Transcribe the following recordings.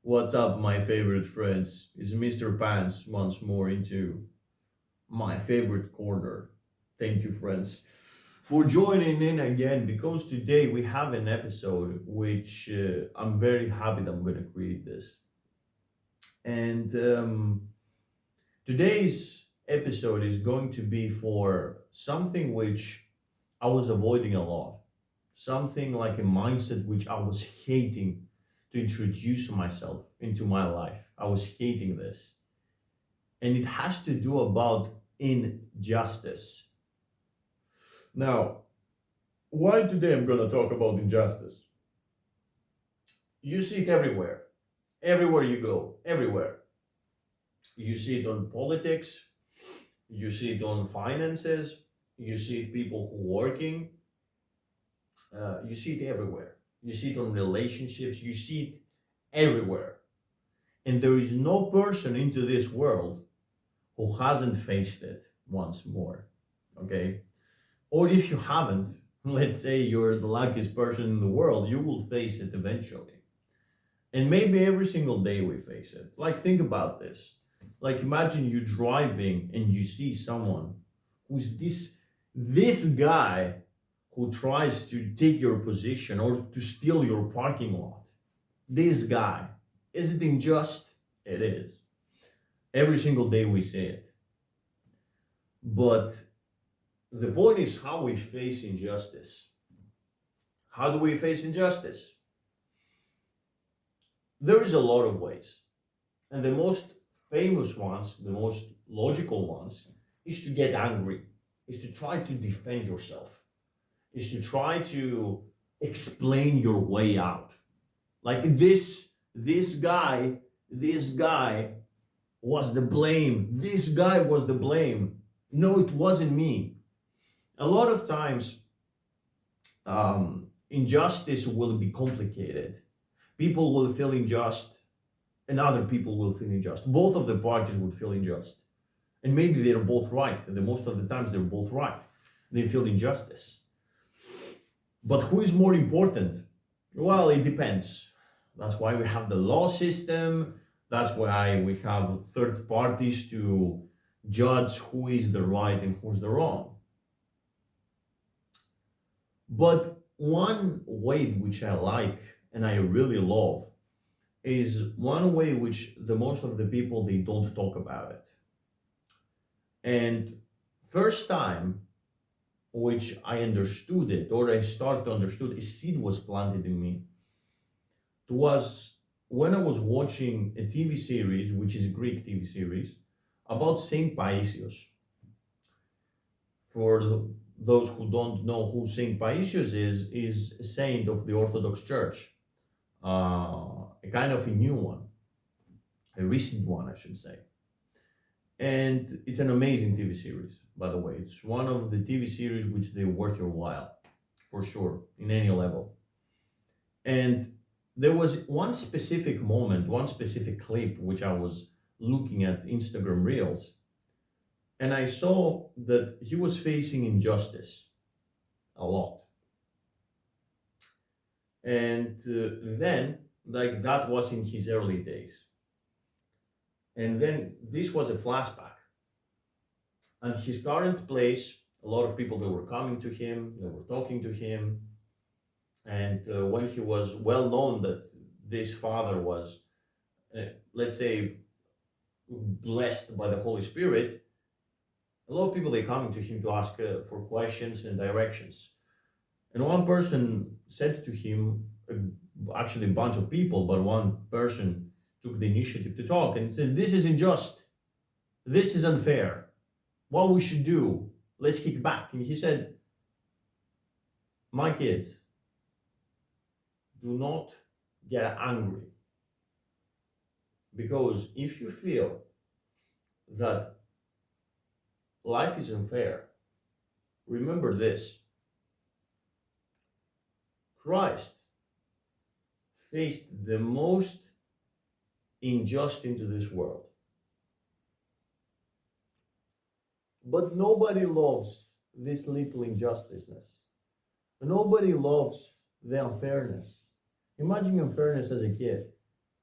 What's up, my favorite friends? It's Mr. Pants once more into my favorite corner. Thank you, friends, for joining in again because today we have an episode which I'm very happy that I'm going to create this. And today's episode is going to be for something which I was avoiding a lot, something like a mindset which I was hating to introduce myself into my life. I was hating this. And it has to do about injustice. Now, why today I'm going to talk about injustice? You see it everywhere. Everywhere you go, everywhere. You see it on politics, you see it on finances, you see it people who working, you see it everywhere. You see it on relationships, you see it everywhere. And there is no person into this world who hasn't faced it once more. Okay? Or if you haven't, let's say you're the luckiest person in the world, you will face it eventually. And maybe every single day we face it. Like, think about this. Like, imagine you driving and you see someone who's this guy who tries to take your position or to steal your parking lot. This guy. Is it unjust? It is. Every single day we see it. But the point is how we face injustice. How do we face injustice? There is a lot of ways. And the most famous ones, the most logical ones, is to get angry, is to try to defend yourself, is to try to explain your way out. Like this guy was the blame. This guy was the blame. No, it wasn't me. A lot of times, injustice will be complicated. People will feel unjust, and other people will feel unjust. Both of the parties would feel unjust. And maybe they're both right. And the most of the times they're both right. They feel injustice. But who is more important? Well, it depends. That's why we have the law system. That's why we have third parties to judge who is the right and who's the wrong. But one way which I like and I really love is one way which the most of the people they don't talk about it. And first time which I understood it or I started to understood a seed was planted in me. It was when I was watching a TV series, which is a Greek TV series, about Saint Paisios. For those who don't know who Saint Paisios is a saint of the Orthodox Church, a kind of a new one, a recent one, I should say. And it's an amazing TV series, by the way. It's one of the TV series which they worth your while, for sure, in any level. And there was one specific moment, one specific clip which I was looking at Instagram Reels, and I saw that he was facing injustice a lot. And then, like that was in his early days. And then this was a flashback. And his current place, a lot of people that were coming to him, they were talking to him. And when he was well known that this father was, let's say, blessed by the Holy Spirit, a lot of people they coming to him to ask for questions and directions. And one person said to him, actually a bunch of people, but one person took the initiative to talk and said, "This is unjust. This is unfair. What we should do? Let's kick back." And he said, "My kids, do not get angry, because if you feel that life is unfair, remember this: Christ faced the most unjust into this world. But nobody loves this little injusticeness. Nobody loves the unfairness. Imagine unfairness as a kid.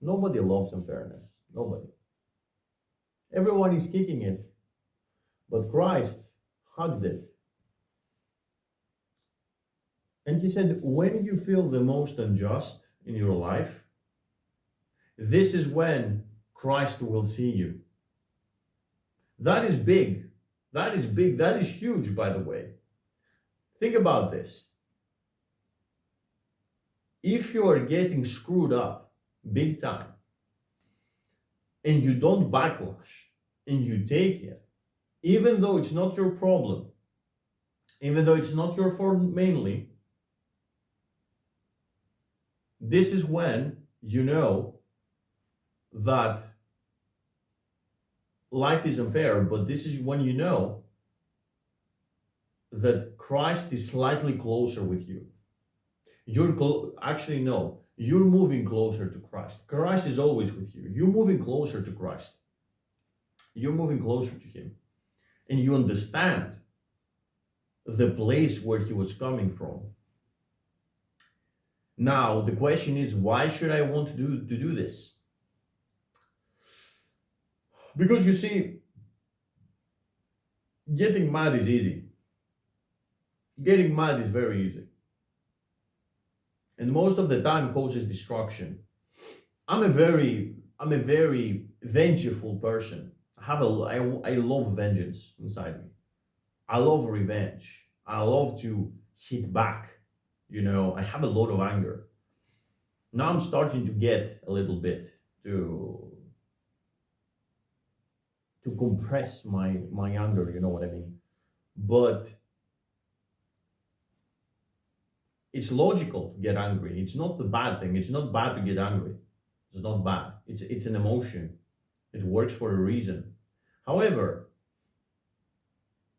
Nobody loves unfairness. Nobody. Everyone is kicking it, but Christ hugged it. And he said, when you feel the most unjust in your life, this is when Christ will see you. That is big. That is big. That is huge, by the way. Think about this. If you are getting screwed up big time and you don't backlash and you take it, even though it's not your problem, even though it's not your fault mainly, this is when you know that life is unfair, but this is when you know that Christ is slightly closer with you. Actually, no, you're moving closer to Christ. Christ is always with you. You're moving closer to Christ. You're moving closer to Him. And you understand the place where He was coming from. Now, the question is, why should I want to do this? Because you see, getting mad is easy. Getting mad is very easy. And most of the time causes destruction. I'm a very vengeful person. I love vengeance inside me. I love revenge. I love to hit back. I have a lot of anger. Now I'm starting to get a little bit to compress my anger, you know what I mean? But it's logical to get angry. It's not the bad thing. It's not bad to get angry. It's not bad. It's an emotion. It works for a reason. However,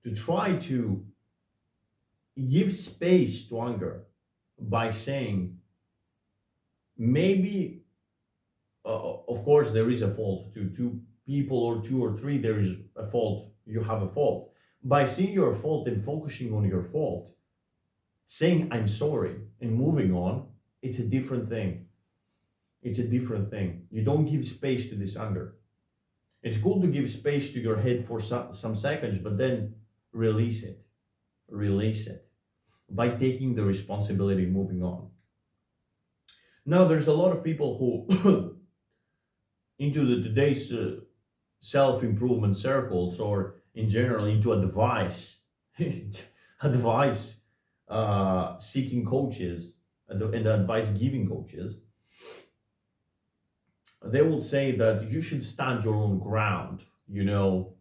to try to give space to anger by saying maybe of course there is a fault to two people or two or three, there is a fault, you have a fault. By seeing your fault and focusing on your fault, saying I'm sorry and moving on, it's a different thing. It's a different thing. You don't give space to this anger. It's cool to give space to your head for some seconds, but then release it. Release it by taking the responsibility, moving on. Now, there's a lot of people who, into the today's self-improvement circles, or in general into advice, advice seeking coaches and advice giving coaches, they will say that you should stand your own ground,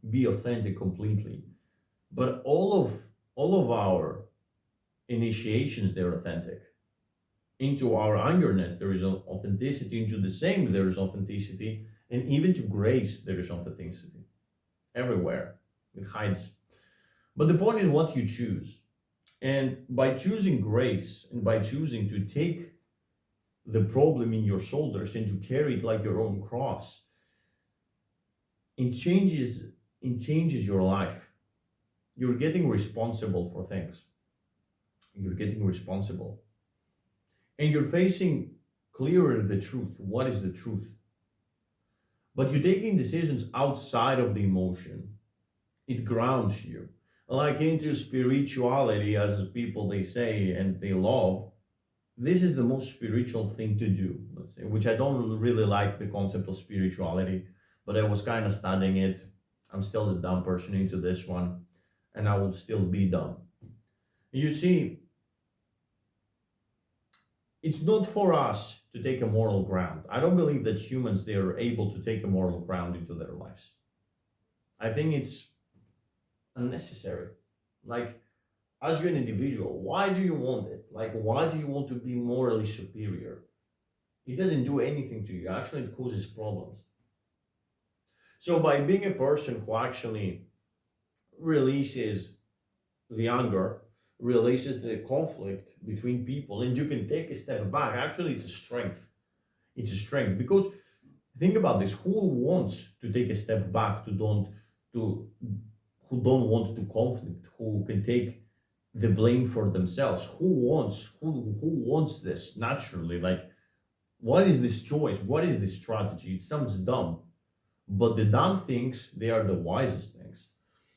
be authentic completely. But all of our initiations, they're authentic. Into our angerness, there is authenticity. Into the same, there is authenticity. And even to grace, there is authenticity. Everywhere, it hides. But the point is what you choose. And by choosing grace and by choosing to take the problem in your shoulders and to carry it like your own cross, it changes your life. You're getting responsible for things. You're getting responsible. And you're facing clearer the truth. What is the truth? But you're taking decisions outside of the emotion. It grounds you. Like into spirituality, as people they say and they love, this is the most spiritual thing to do, let's say, which I don't really like the concept of spirituality, but I was kind of studying it. I'm still the dumb person into this one, and I will still be dumb. You see, it's not for us to take a moral ground. I don't believe that humans they are able to take a moral ground into their lives. I think it's unnecessary. Like, as you're an individual, why do you want it? Like, why do you want to be morally superior? It doesn't do anything to you. Actually, it causes problems. So by being a person who actually releases the anger, releases the conflict between people, and you can take a step back, actually it's a strength. It's a strength because think about this: who wants to take a step back, to who don't want to conflict, who can take the blame for themselves? Who wants this naturally? Like, What is this choice? What is this strategy? It sounds dumb, but the dumb things, they are the wisest things.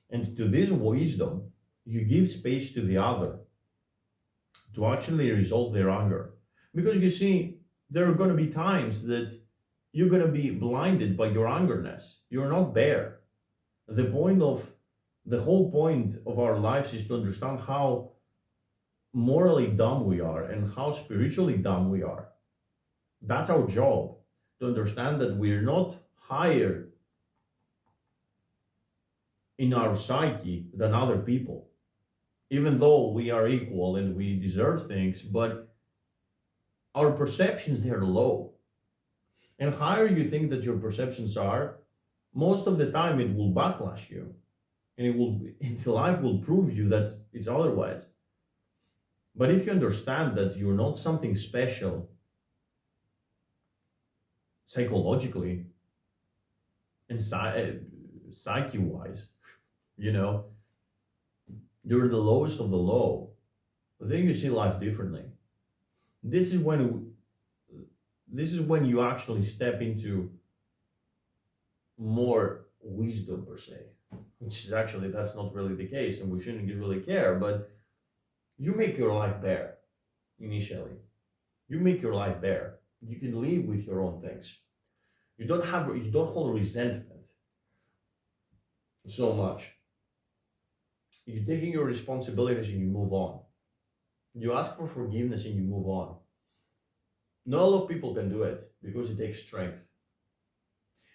And to this wisdom, you give space to the other to actually resolve their anger. Because you see, there are going to be times that you're going to be blinded by your angerness. You're not there. The point of the whole point of our lives is to understand how morally dumb we are and how spiritually dumb we are. That's our job, to understand that we're not higher in our psyche than other people, even though we are equal and we deserve things, but our perceptions, they're low. And higher you think that your perceptions are, most of the time it will backlash you, and it will life will prove you that it's otherwise. But if you understand that you're not something special psychologically and psyche wise, you know, you're the lowest of the low, then you see life differently. This is when this is when you actually step into more wisdom per se, which is actually that's not really the case, and we shouldn't really care. But you make your life better initially. You make your life better. You can live with your own things. You don't hold resentment so much. You're taking your responsibilities and you move on. You ask for forgiveness and you move on. Not a lot of people can do it because it takes strength.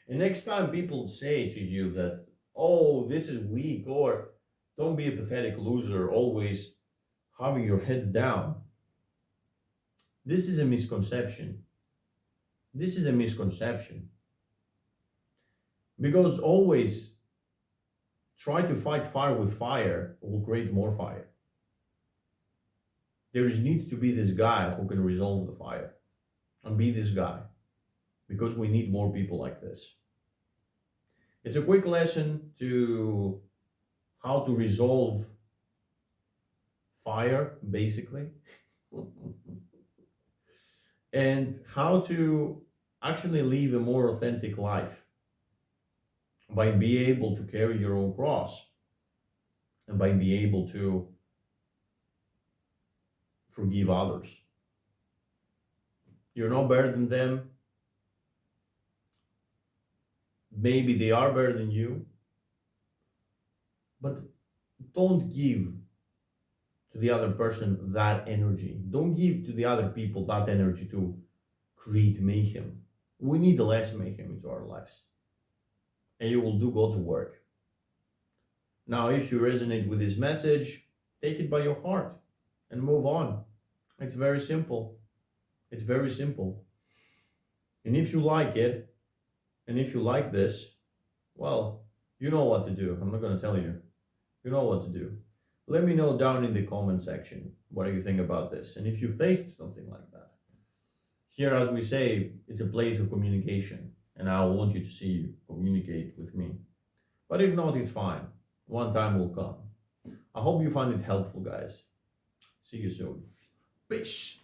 And next time people say to you that, oh, this is weak, or don't be a pathetic loser, always having your head down, this is a misconception. This is a misconception. Because always try to fight fire with fire will create more fire. There is needs to be this guy who can resolve the fire and be this guy because we need more people like this. It's a quick lesson to how to resolve fire, basically, and how to actually live a more authentic life by being able to carry your own cross and by being able to forgive others. You're not better than them. Maybe they are better than you, but don't give to the other person that energy. Don't give to the other people that energy to create mayhem. We need less mayhem into our lives, and you will do God's work. Now, if you resonate with this message, take it by your heart and move on. It's very simple. It's very simple. And if you like it, and if you like this, well, you know what to do. I'm not going to tell you. You know what to do. Let me know down in the comment section what do you think about this. And if you faced something like that, here, as we say, it's a place of communication. And I want you to see you communicate with me. But if not, it's fine. One time will come. I hope you find it helpful, guys. See you soon. Peace.